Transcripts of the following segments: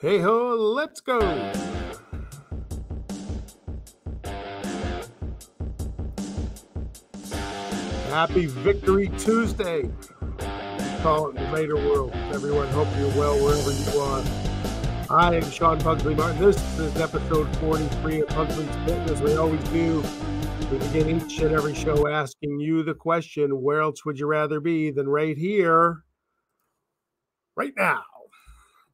Hey ho, let's go. Happy Victory Tuesday. Call it in the Raider world. Everyone, hope you're well wherever you are. I am Sean Pugsley Martin. This is episode 43 of Pugsley's Fitness. We always do. We begin each and every show asking you the question, where else would you rather be than right here, right now?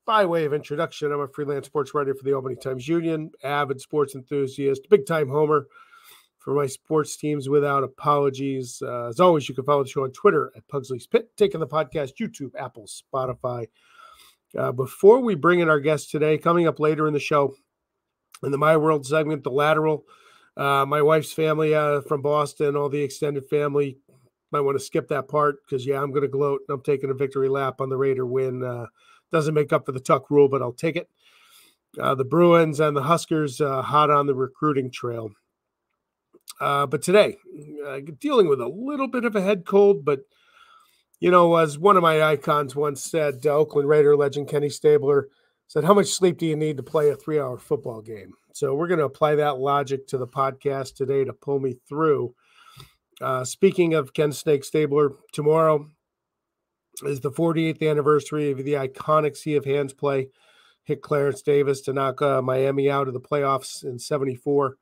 By way of introduction, I'm a freelance sports writer for the Albany Times-Union, avid sports enthusiast, big-time homer for my sports teams without apologies. As always, you can follow the show on Twitter at Pugsley's Pit, taking the podcast, YouTube, Apple, Spotify. Before we bring in our guest today, coming up later in the show, in the My World segment, The Lateral, my wife's family from Boston, all the extended family, might want to skip that part because, I'm going to gloat. I'm taking a victory lap on the Raider win. Doesn't make up for the Tuck rule, but I'll take it. The Bruins and the Huskers hot on the recruiting trail. But today, dealing with a little bit of a head cold, but, as one of my icons once said, Oakland Raider legend Kenny Stabler said, how much sleep do you need to play a 3-hour football game? So we're going to apply that logic to the podcast today to pull me through. Speaking of Ken Snake Stabler, tomorrow is the 48th anniversary of the iconic Sea of Hands play. Hit Clarence Davis to knock Miami out of the playoffs in 74.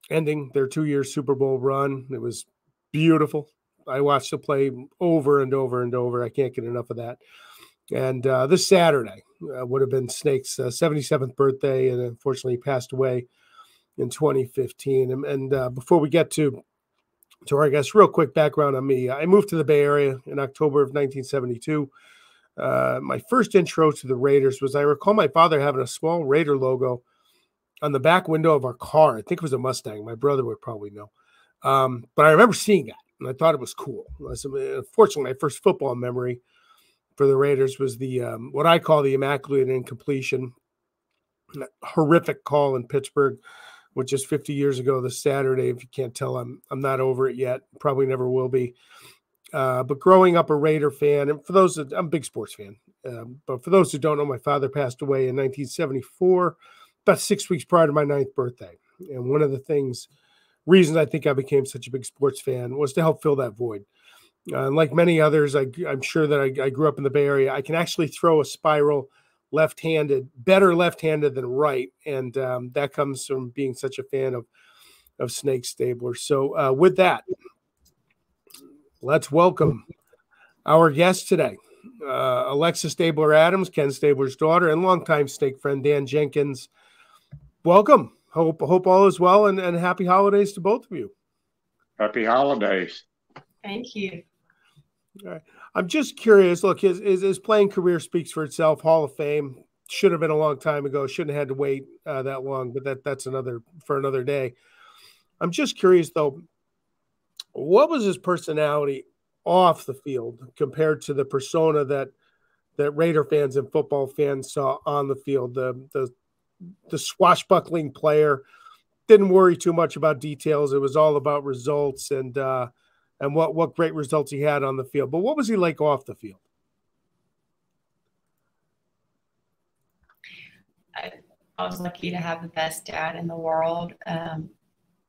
Ending their 2-year Super Bowl run. It was beautiful. I watched the play over and over and over. I can't get enough of that. And this Saturday would have been Snake's 77th birthday, and unfortunately he passed away in 2015. And before we get to our guest, real quick background on me. I moved to the Bay Area in October of 1972. My first intro to the Raiders was, I recall my father having a small Raider logo on the back window of our car. I think it was a Mustang. My brother would probably know. But I remember seeing that, and I thought it was cool. Unfortunately, my first football memory for the Raiders was the what I call the immaculate incompletion. That horrific call in Pittsburgh, which is 50 years ago this Saturday. If you can't tell, I'm not over it yet. Probably never will be. But growing up a Raider fan, and for those that, I'm a big sports fan, but for those who don't know, my father passed away in 1974, about 6 weeks prior to my 9th birthday. And one of the reasons I think I became such a big sports fan was to help fill that void. Like many others, I'm sure that I grew up in the Bay Area. I can actually throw a spiral left-handed, better left-handed than right. And that comes from being such a fan of Snake Stabler. So with that, let's welcome our guest today, Alexa Stabler-Adams, Ken Stabler's daughter, and longtime Snake friend Dan Jenkins. Welcome. Hope all is well, and happy holidays to both of you. Happy holidays. Thank you. All right. I'm just curious. Look, his playing career speaks for itself. Hall of Fame should have been a long time ago. Shouldn't have had to wait that long, but that's for another day. I'm just curious though, what was his personality off the field compared to the persona that Raider fans and football fans saw on the field? The swashbuckling player, didn't worry too much about details. It was all about results and what great results he had on the field. But what was he like off the field? I was lucky to have the best dad in the world.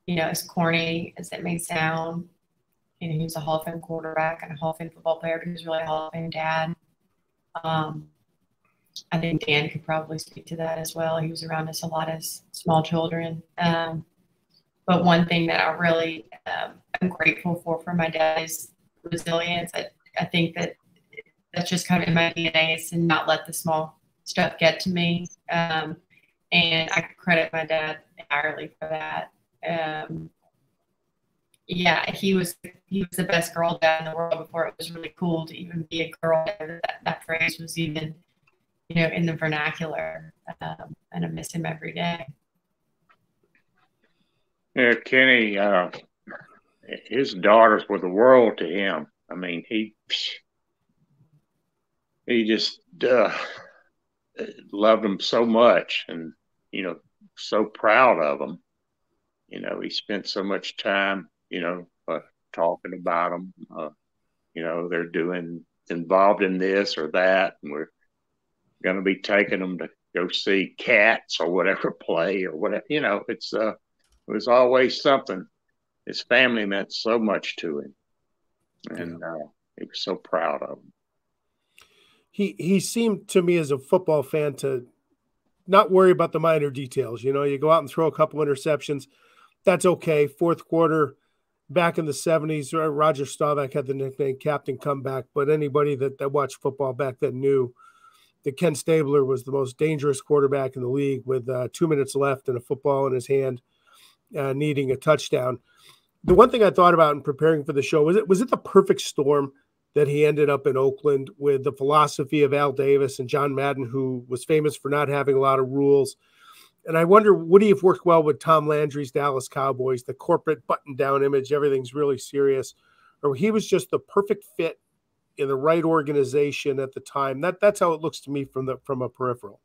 As corny as it may sound, he was a Hall of Fame quarterback and a Hall of Fame football player, but he was really a Hall of Fame dad. I think Dan could probably speak to that as well. He was around us a lot as small children. But one thing that I really am grateful for my dad is resilience. I think that's just kind of in my DNA, is to not let the small stuff get to me. And I credit my dad entirely for that. He was the best girl dad in the world before it was really cool to even be a girl. That phrase was even, in the vernacular. And I miss him every day. Yeah, Kenny, his daughters were the world to him. I mean, he just loved them so much, and so proud of them. He spent so much time, talking about them. They're involved in this or that, and going to be taking them to go see Cats or whatever play or whatever. It was always something. His family meant so much to him, and he was so proud of him. He seemed to me as a football fan to not worry about the minor details. You go out and throw a couple interceptions. That's okay. Fourth quarter, back in the 70s, Roger Staubach had the nickname Captain Comeback, but anybody that watched football back then knew that Ken Stabler was the most dangerous quarterback in the league with 2 minutes left and a football in his hand, needing a touchdown. The one thing I thought about in preparing for the show, was it the perfect storm that he ended up in Oakland with the philosophy of Al Davis and John Madden, who was famous for not having a lot of rules. And I wonder, would he have worked well with Tom Landry's Dallas Cowboys, the corporate button-down image, everything's really serious, or he was just the perfect fit in the right organization at the time? That's how it looks to me from a peripheral.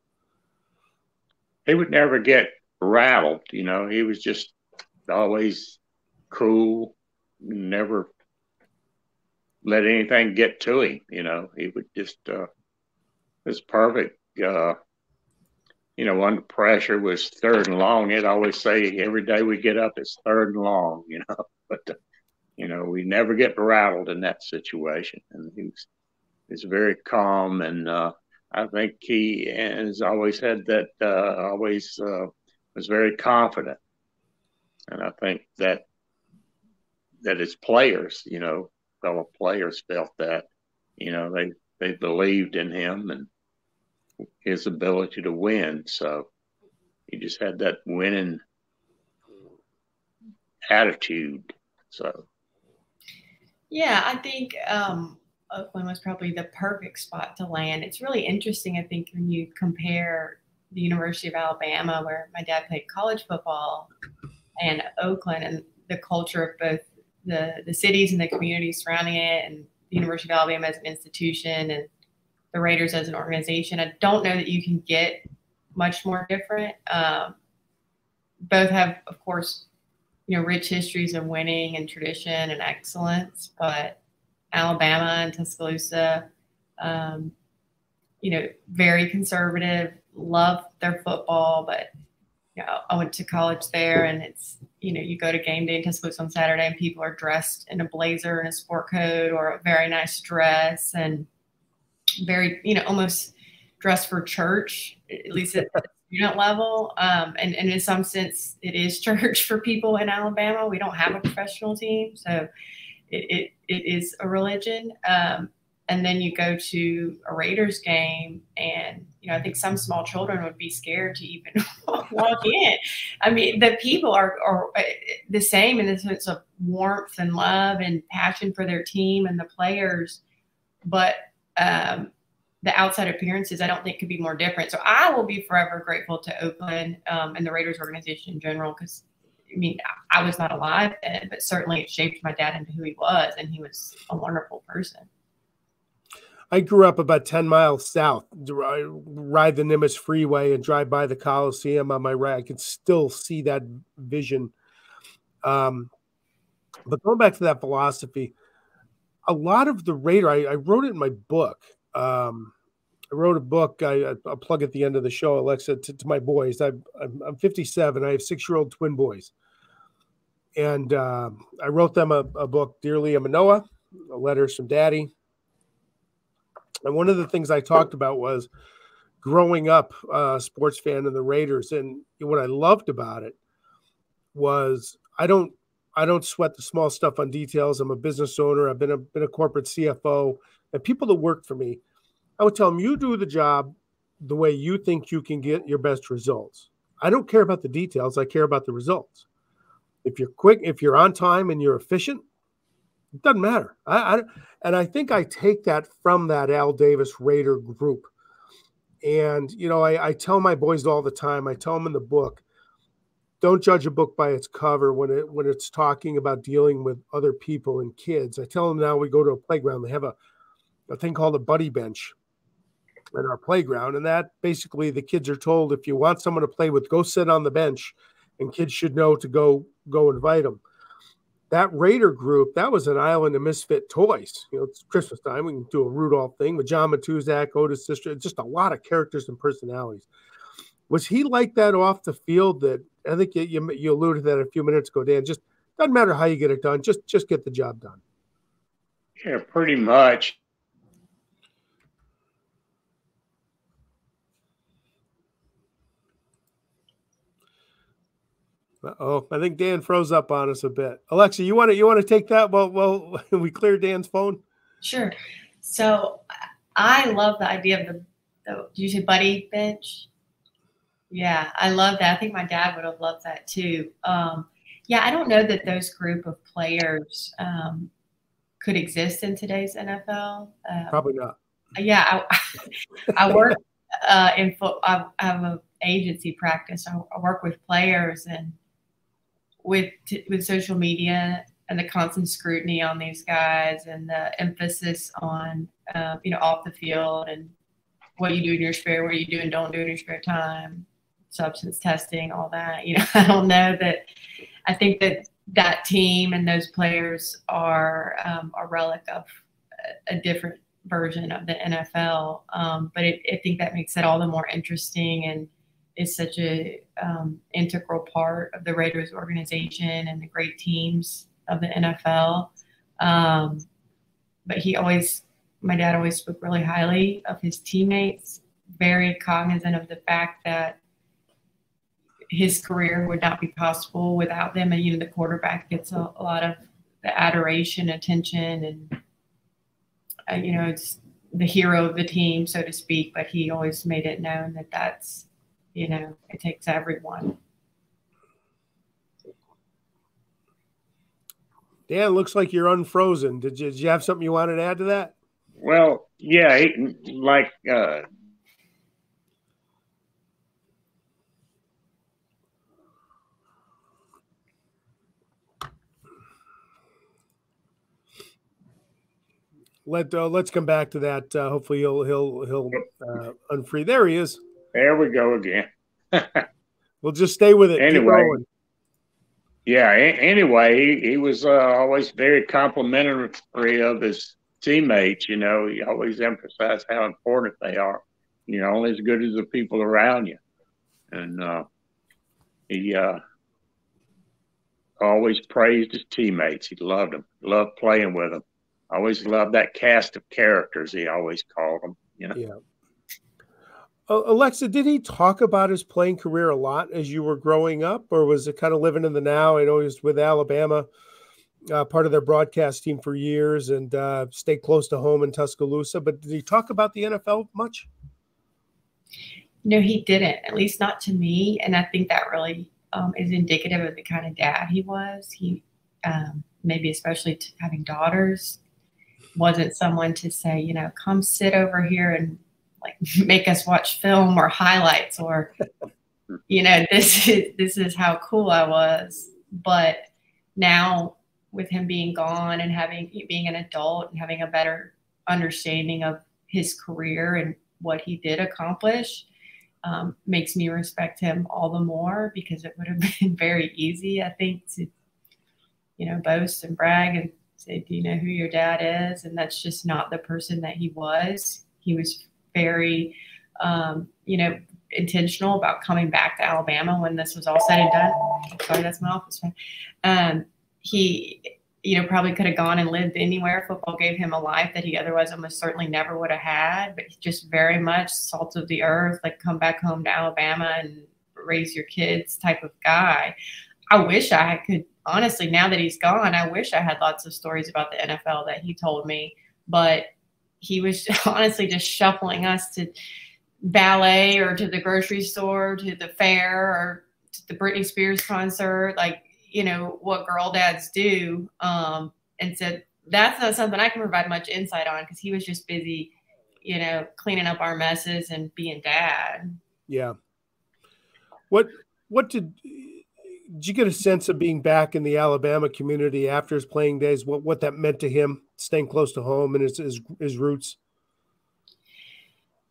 He would never get rattled. He was just always cool, never let anything get to him. He would just was perfect. Under pressure was third and long. He'd always say, every day we get up, it's third and long, but we never get rattled in that situation. And he's very calm. And I think he has always had that, was very confident. And I think that his players, fellow players felt that, they believed in him and his ability to win. So he just had that winning attitude. So yeah, I think Oakland was probably the perfect spot to land. It's really interesting, I think, when you compare the University of Alabama, where my dad played college football, and Oakland, and the culture of both the cities and the communities surrounding it, and the University of Alabama as an institution and the Raiders as an organization. I don't know that you can get much more different. Both have, of course, rich histories of winning and tradition and excellence, but Alabama and Tuscaloosa, very conservative, love their football, but I went to college there, and it's, you go to game day in Tuscaloosa on Saturday and people are dressed in a blazer and a sport coat or a very nice dress and very, almost dressed for church, at least at the student level. And in some sense, it is church for people in Alabama. We don't have a professional team, so it is a religion. And then you go to a Raiders game, and I think some small children would be scared to even walk in. I mean, the people are the same in the sense of warmth and love and passion for their team and the players, but the outside appearances, I don't think could be more different. So I will be forever grateful to Oakland and the Raiders organization in general, because I was not alive then, but certainly it shaped my dad into who he was, and he was a wonderful person. I grew up about 10 miles south, ride the Nimitz Freeway and drive by the Coliseum on my right. I can still see that vision. But going back to that philosophy, a lot of the Raider, I wrote it in my book. I wrote a book. I'll plug at the end of the show, Alexa, to my boys. I'm 57. I have 6-year-old twin boys. And I wrote them a book, Dear Liam and Noah, Letters from Daddy. And one of the things I talked about was growing up a sports fan of the Raiders. And what I loved about it was I don't sweat the small stuff on details. I'm a business owner. I've been a corporate CFO. And people that work for me, I would tell them, you do the job the way you think you can get your best results. I don't care about the details. I care about the results. If you're quick, if you're on time and you're efficient, it doesn't matter. And I think I take that from that Al Davis Raider group. And, I tell my boys all the time, I tell them in the book, don't judge a book by its cover when it's talking about dealing with other people and kids. I tell them now we go to a playground, they have a thing called a buddy bench in our playground. And that basically the kids are told, if you want someone to play with, go sit on the bench, and kids should know to go invite them. that Raider group, that was an island of misfit toys. It's Christmas time. We can do a Rudolph thing with John Matuzak, Otis Sister, just a lot of characters and personalities. Was he like that off the field? That I think you alluded to that a few minutes ago, Dan. Just doesn't matter how you get it done. Just get the job done. Yeah, pretty much. Oh, I think Dan froze up on us a bit. Alexa, you want to take that? Well, we clear Dan's phone. Sure. So I love the idea of the did you say buddy bench? Yeah, I love that. I think my dad would have loved that too. Yeah, I don't know that those group of players could exist in today's NFL. Probably not. Yeah, I work in football. I have an agency practice. I work with players, and with social media and the constant scrutiny on these guys and the emphasis on off the field and what you do in your spare, what you do and don't do in your spare time, substance testing, all that. I don't know that. I think that team and those players are a relic of a different version of the NFL. But I think that makes it all the more interesting and is such a integral part of the Raiders organization and the great teams of the NFL. But my dad always spoke really highly of his teammates, very cognizant of the fact that his career would not be possible without them. And, the quarterback gets a lot of the adoration, attention, and, it's the hero of the team, so to speak. But he always made it known that that's, it takes everyone. Dan, looks like you're unfrozen. Did you have something you wanted to add to that? Well, yeah, let's come back to that. Hopefully he'll unfree. There he is. There we go again. We'll just stay with it. Anyway, anyway, he was always very complimentary of his teammates. He always emphasized how important they are. Only as good as the people around you. And he always praised his teammates. He loved them, loved playing with them. Always loved that cast of characters, he always called them. Yeah. Alexa, did he talk about his playing career a lot as you were growing up, or was it kind of living in the now? I know he was with Alabama, part of their broadcast team for years, and stayed close to home in Tuscaloosa. But did he talk about the NFL much? No, he didn't, at least not to me. And I think that really is indicative of the kind of dad he was. He, maybe especially having daughters, wasn't someone to say, come sit over here and make us watch film or highlights or, this is how cool I was. But now with him being gone and being an adult and having a better understanding of his career and what he did accomplish, makes me respect him all the more, because it would have been very easy, I think, to, boast and brag and say, do you know who your dad is? And that's just not the person that he was. He was very, intentional about coming back to Alabama when this was all said and done. Sorry, that's my office fan. He, probably could have gone and lived anywhere. Football gave him a life that he otherwise almost certainly never would have had, but he's just very much salt of the earth, come back home to Alabama and raise your kids type of guy. I wish I could, honestly, now that he's gone, I wish I had lots of stories about the NFL that he told me, but he was honestly just shuffling us to ballet or to the grocery store, to the fair, or to the Britney Spears concert, what girl dads do. And so that's not something I can provide much insight on, because he was just busy, cleaning up our messes and being dad. Yeah. What did you get a sense of being back in the Alabama community after his playing days? What that meant to him, staying close to home and his roots?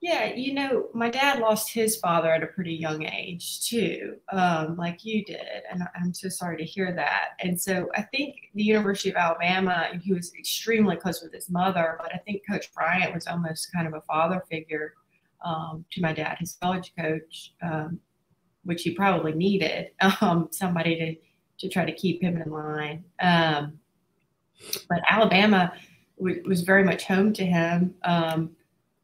Yeah, you know, my dad lost his father at a pretty young age too, like you did, and I'm so sorry to hear that. And so I think the University of Alabama, he was extremely close with his mother, but I think Coach Bryant was almost kind of a father figure to my dad, his college coach, which he probably needed, somebody to try to keep him in line. But Alabama was very much home to him.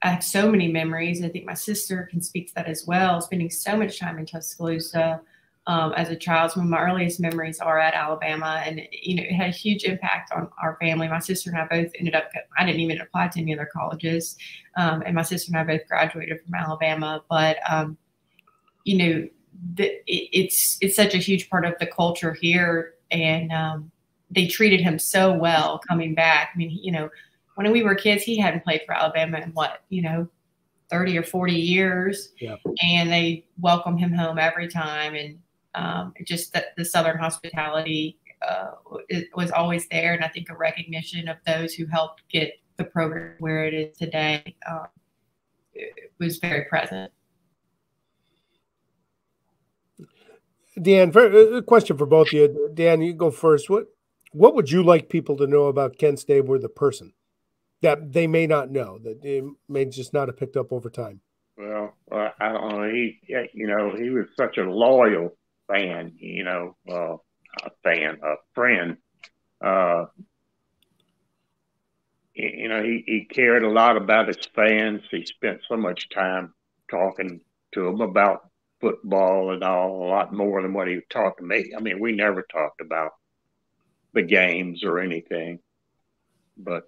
I have so many memories. I think my sister can speak to that as well, spending so much time in Tuscaloosa as a child. Some of my earliest memories are at Alabama, and you know, it had a huge impact on our family. My sister and I both ended up, I didn't even apply to any other colleges, and my sister and I both graduated from Alabama. But you know, it's such a huge part of the culture here, and they treated him so well coming back. I mean, you know, when we were kids, he hadn't played for Alabama in 30 or 40 years. Yeah. And they welcome him home every time. And just that the Southern hospitality it was always there. And I think a recognition of those who helped get the program where it is today it was very present. Dan, a question for both of you. Dan, you go first. What would you like people to know about Ken Stabler, the person, that they may not know, that they may just not have picked up over time? Well, I don't know. He was such a loyal fan, a friend. He cared a lot about his fans. He spent so much time talking to them about football and all, a lot more than what he talked to me. I mean, we never talked about the games or anything, but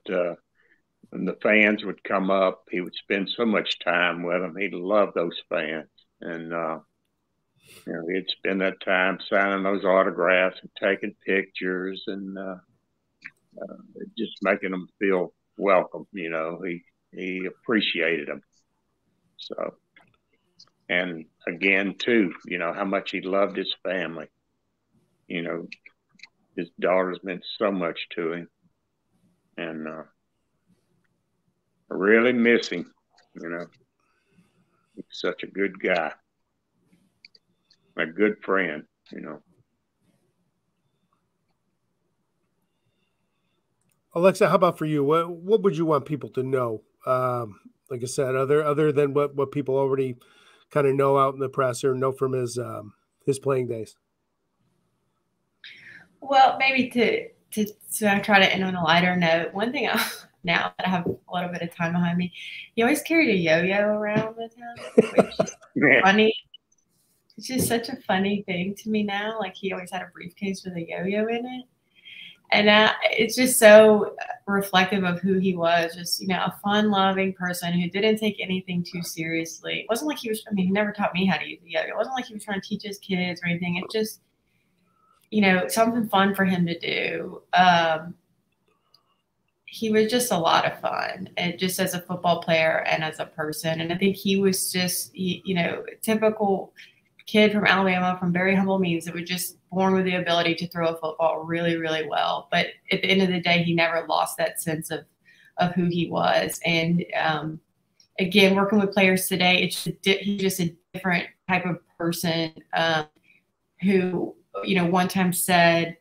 when the fans would come up, he would spend so much time with them. He loved those fans, and he'd spend that time signing those autographs and taking pictures and just making them feel welcome. He appreciated them. So, and again, too, how much he loved his family. His daughters meant so much to him, and I really miss him. He's such a good guy, a good friend. Alexa, how about for you? What would you want people to know? Like I said, other than what people already kind of know out in the press or know from his playing days. Well, maybe to try to end on a lighter note. One thing now that I have a little bit of time behind me, he always carried a yo-yo around with him, which is funny. It's just such a funny thing to me now. Like, he always had a briefcase with a yo-yo in it. And it's just so reflective of who he was, just, a fun-loving person who didn't take anything too seriously. It wasn't like he he never taught me how to use a yo-yo. It wasn't like he was trying to teach his kids or anything. It just, something fun for him to do. He was just a lot of fun, and just as a football player and as a person. And I think he was just, a typical kid from Alabama, from very humble means, that was just born with the ability to throw a football really, really well. But at the end of the day, he never lost that sense of who he was. And again, working with players today, he's just a different type of person who, one time said,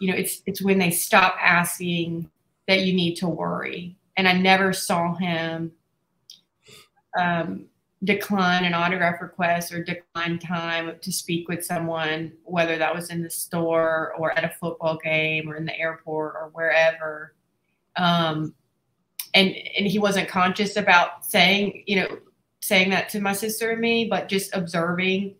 it's when they stop asking that you need to worry. And I never saw him decline an autograph request or decline time to speak with someone, whether that was in the store or at a football game or in the airport or wherever. And he wasn't conscious about saying that to my sister and me, but just observing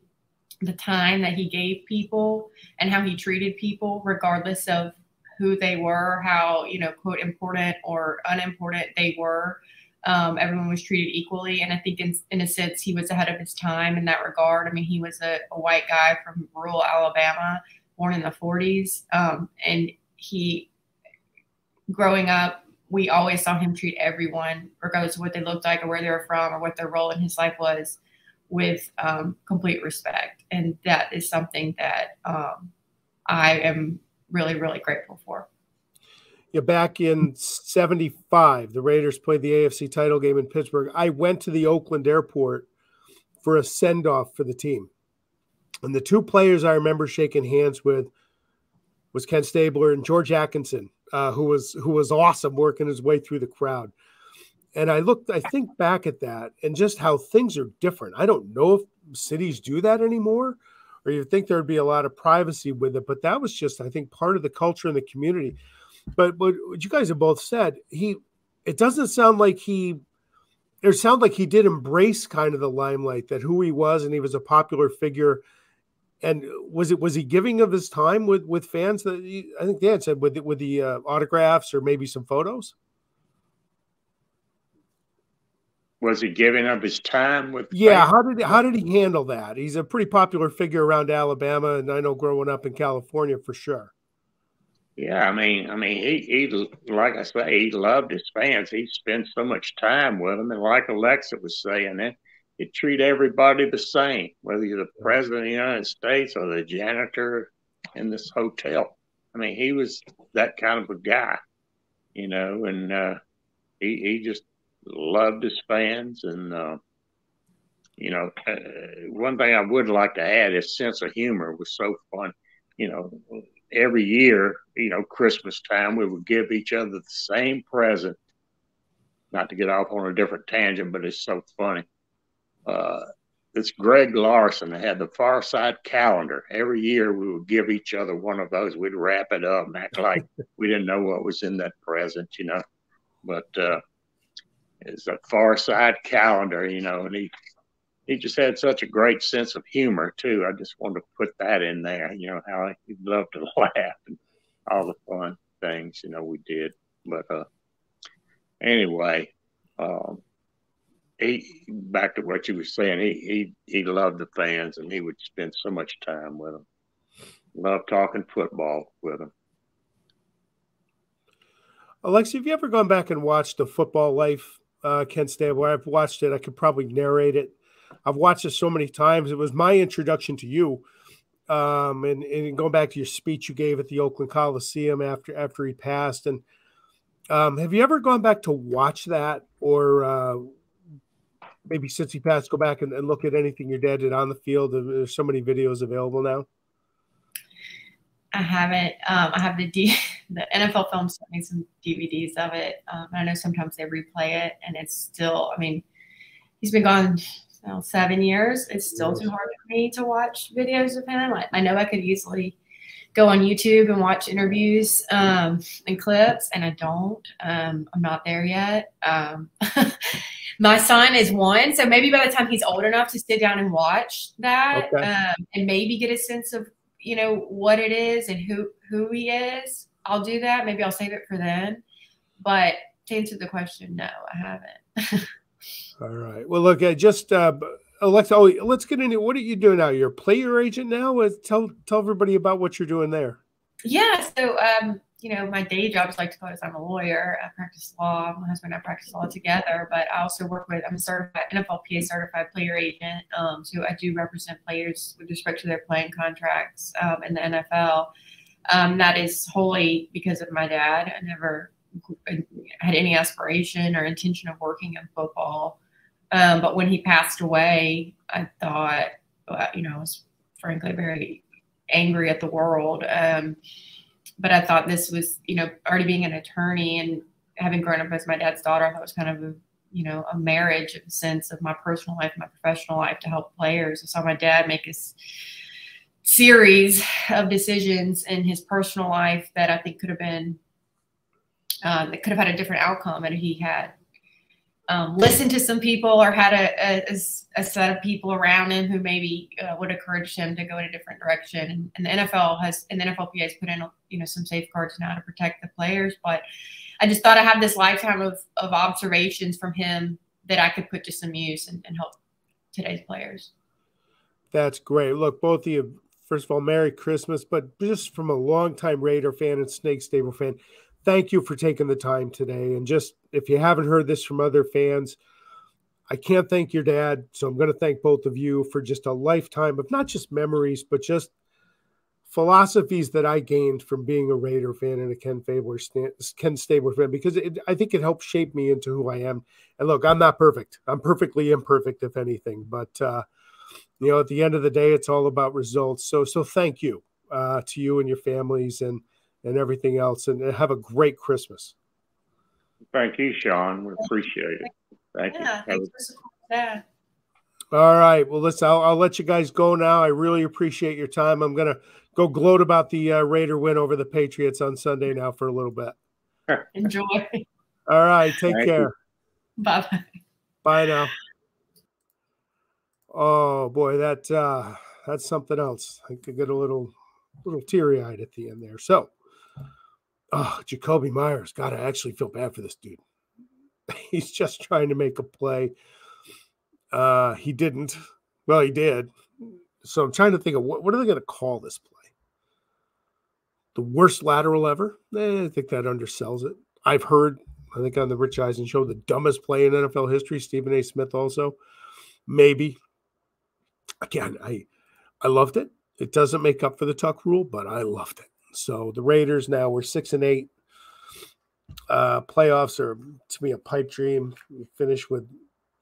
the time that he gave people and how he treated people, regardless of who they were, how, quote, important or unimportant they were. Everyone was treated equally. And I think in a sense, he was ahead of his time in that regard. I mean, he was a white guy from rural Alabama, born in the 40s. And growing up, we always saw him treat everyone, regardless of what they looked like or where they were from or what their role in his life was, with complete respect. And that is something that I am really, really grateful for. back in '75, the Raiders played the AFC title game in Pittsburgh. I went to the Oakland airport for a send-off for the team. And the two players I remember shaking hands with was Ken Stabler and George Atkinson, who was awesome working his way through the crowd. And I think back at that and just how things are different. I don't know if cities do that anymore, or you think there'd be a lot of privacy with it, but that was just, I think, part of the culture in the community. But what you guys have both said, it doesn't sound like he did embrace kind of the limelight, that who he was, and he was a popular figure. And was he giving of his time with fans? That I think Dan said with the autographs or maybe some photos. Was he giving up his time with? Yeah, how did he handle that? He's a pretty popular figure around Alabama, and I know growing up in California for sure. Yeah, I mean, he like I say, he loved his fans. He spent so much time with them, and like Alexa was saying, he treat everybody the same, whether you're the president of the United States or the janitor in this hotel. I mean, he was that kind of a guy, and he just loved his fans. And one thing I would like to add, his sense of humor was so fun. Every year, Christmas time, we would give each other the same present. Not to get off on a different tangent, but it's so funny. It's Greg Larson that had the Far Side calendar. Every year we would give each other one of those. We'd wrap it up and act like we didn't know what was in that present, But it's a Far Side calendar, and he just had such a great sense of humor too. I just wanted to put that in there, how he loved to laugh and all the fun things, we did. But anyway, back to what you were saying, he loved the fans, and he would spend so much time with them. Loved talking football with them. Alexa, have you ever gone back and watched The Football Life, Ken Stabler? I've watched it. I could probably narrate it. I've watched it so many times. It was my introduction to you. And going back to your speech you gave at the Oakland Coliseum after he passed. And have you ever gone back to watch that, or maybe since he passed, go back and look at anything your dad did on the field? There's so many videos available now. I haven't. I have the NFL film sent me some DVDs of it. I know sometimes they replay it, and it's still, he's been gone 7 years. It's still too hard for me to watch videos of him. I know I could easily go on YouTube and watch interviews and clips, and I don't. I'm not there yet. My son is 1, so maybe by the time he's old enough to sit down and watch that, and maybe get a sense of what it is and who he is, I'll do that. Maybe I'll save it for then. But to answer the question, no, I haven't. All right. Well, look, Alexa, let's get into what are you doing now? You're a player agent now. Tell everybody about what you're doing there. Yeah. So, my day job is I'm a lawyer. I practice law. My husband and I practice law together, but I also I'm a certified NFLPA certified player agent. So I do represent players with respect to their playing contracts in the NFL. That is wholly because of my dad. I never had any aspiration or intention of working in football. But when he passed away, I thought, I was frankly very angry at the world. But I thought this was, already being an attorney and having grown up as my dad's daughter, I thought it was kind of a marriage in the sense of my personal life, my professional life to help players. I saw my dad make this series of decisions in his personal life that I think could have been, that could have had a different outcome. And he had listened to some people or had a set of people around him who maybe would encourage him to go in a different direction. And the NFL and the NFLPA has put in, some safeguards now to protect the players. But I just thought I had this lifetime of observations from him that I could put to some use and help today's players. That's great. Look, both of you, first of all, Merry Christmas, but just from a longtime Raider fan and Snake Stable fan, thank you for taking the time today. And just, if you haven't heard this from other fans, I can't thank your dad. So I'm going to thank both of you for just a lifetime of not just memories, but just philosophies that I gained from being a Raider fan and a Ken Stabler fan, because I think it helped shape me into who I am. And look, I'm not perfect. I'm perfectly imperfect, if anything. But, at the end of the day, it's all about results. So thank you to you and your families and everything else. And have a great Christmas. Thank you, Sean. We appreciate it. Thank you. Thanks for supporting that. All right. Well, listen, I'll let you guys go now. I really appreciate your time. I'm going to go gloat about the Raider win over the Patriots on Sunday now for a little bit. Enjoy. All right. Take Thank care. you. Bye-bye. Bye now. Oh, boy, that's something else. I could get a little teary-eyed at the end there. So, Jacoby Myers. God, I actually feel bad for this dude. He's just trying to make a play. He didn't. Well, he did. So I'm trying to think of what are they going to call this play? The worst lateral ever? I think that undersells it. I've heard, I think on the Rich Eisen show, the dumbest play in NFL history. Stephen A. Smith also. Maybe. Again, I loved it. It doesn't make up for the tuck rule, but I loved it. So the Raiders now, we're 6-8. Playoffs are, to me, a pipe dream. We finish with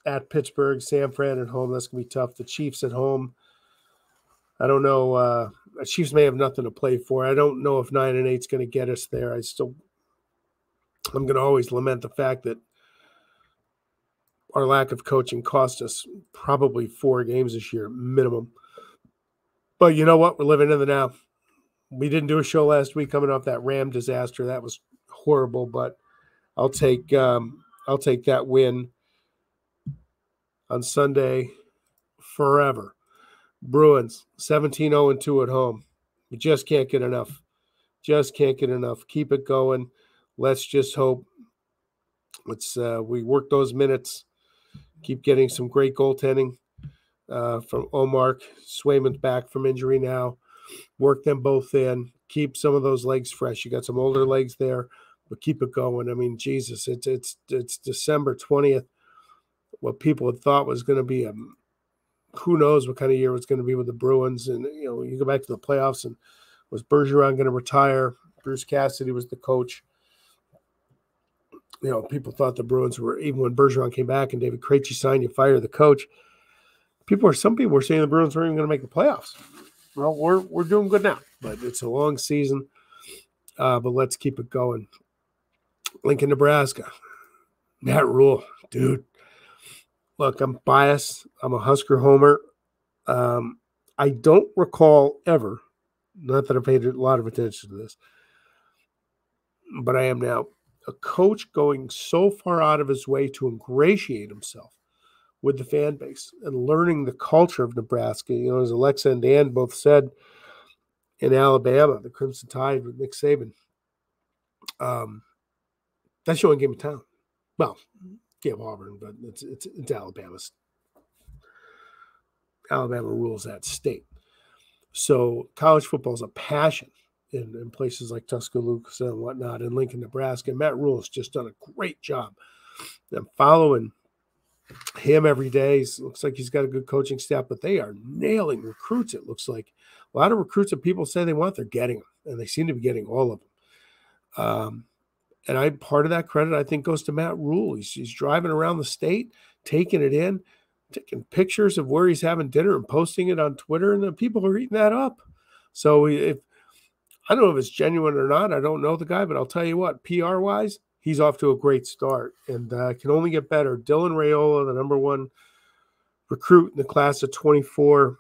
at Pittsburgh, San Fran at home. That's going to be tough. The Chiefs at home. I don't know. The Chiefs may have nothing to play for. I don't know if 9-8 is going to get us there. I'm going to always lament the fact that our lack of coaching cost us probably 4 games this year, minimum. But you know what? We're living in the now. We didn't do a show last week coming off that Ram disaster. That was horrible, but I'll take that win on Sunday forever. Bruins 17-0-2 at home. We just can't get enough. Keep it going. Let's just hope. We work those minutes. Keep getting some great goaltending from Omar. Swayman's back from injury now. Work them both in. Keep some of those legs fresh. You got some older legs there, but keep it going. I mean, Jesus, it's December 20th. What people had thought was going to be who knows what kind of year it was going to be with the Bruins. And, you go back to the playoffs, and was Bergeron going to retire? Bruce Cassidy was the coach. People thought the Bruins were, even when Bergeron came back and David Krejci signed, you fire the coach. Some people were saying the Bruins weren't even going to make the playoffs. Well, we're doing good now, but it's a long season. But let's keep it going. Lincoln, Nebraska. Matt Rule, dude. Look, I'm biased. I'm a Husker homer. I don't recall ever, not that I've paid a lot of attention to this, but I am now, a coach going so far out of his way to ingratiate himself with the fan base and learning the culture of Nebraska. As Alexa and Dan both said, in Alabama, the Crimson Tide with Nick Saban, that's the only game in town. Well, yeah, Auburn, but it's Alabama's. Alabama rules that state. So college football is a passion in places like Tuscaloosa and whatnot, in Lincoln, Nebraska. And Matt Rule has just done a great job. I'm following him every day. Looks like he's got a good coaching staff, but they are nailing recruits, it looks like. A lot of recruits that people say they want, they're getting them, and they seem to be getting all of them. And part of that credit, I think, goes to Matt Rule. He's driving around the state, taking it in, taking pictures of where he's having dinner and posting it on Twitter, and then people are eating that up. So I don't know if it's genuine or not. I don't know the guy, but I'll tell you what, PR-wise, he's off to a great start, and can only get better. Dylan Raiola, the number 1 recruit in the class of 24,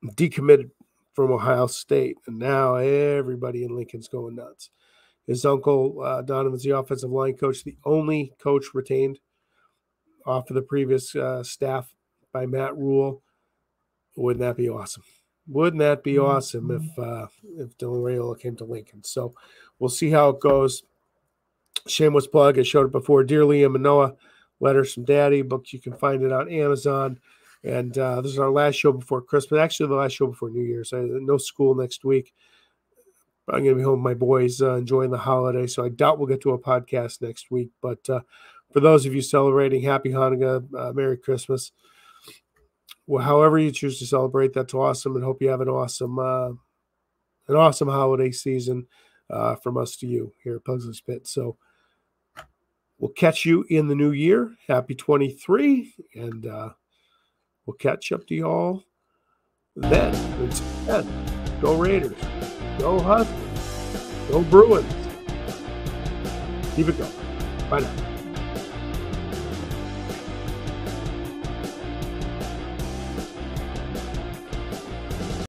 decommitted from Ohio State, and now everybody in Lincoln's going nuts. His uncle, Donovan's the offensive line coach, the only coach retained off of the previous staff by Matt Rule. Wouldn't that be awesome? Wouldn't that be awesome if Dylan Raiola came to Lincoln? So we'll see how it goes. Shameless plug. I showed it before. Dear Liam and Noah, Letters from Daddy. Books you can find it on Amazon. And this is our last show before Christmas. Actually, the last show before New Year's. No school next week. I'm going to be home with my boys enjoying the holiday, so I doubt we'll get to a podcast next week. But for those of you celebrating, Happy Hanukkah, Merry Christmas. well, however you choose to celebrate, that's awesome, and hope you have an awesome holiday season from us to you here at Pugsley Spit. So we'll catch you in the new year. Happy 23, and we'll catch up to y'all then. Go Raiders. Go Huskies. Go Bruins. Keep it going. Bye now.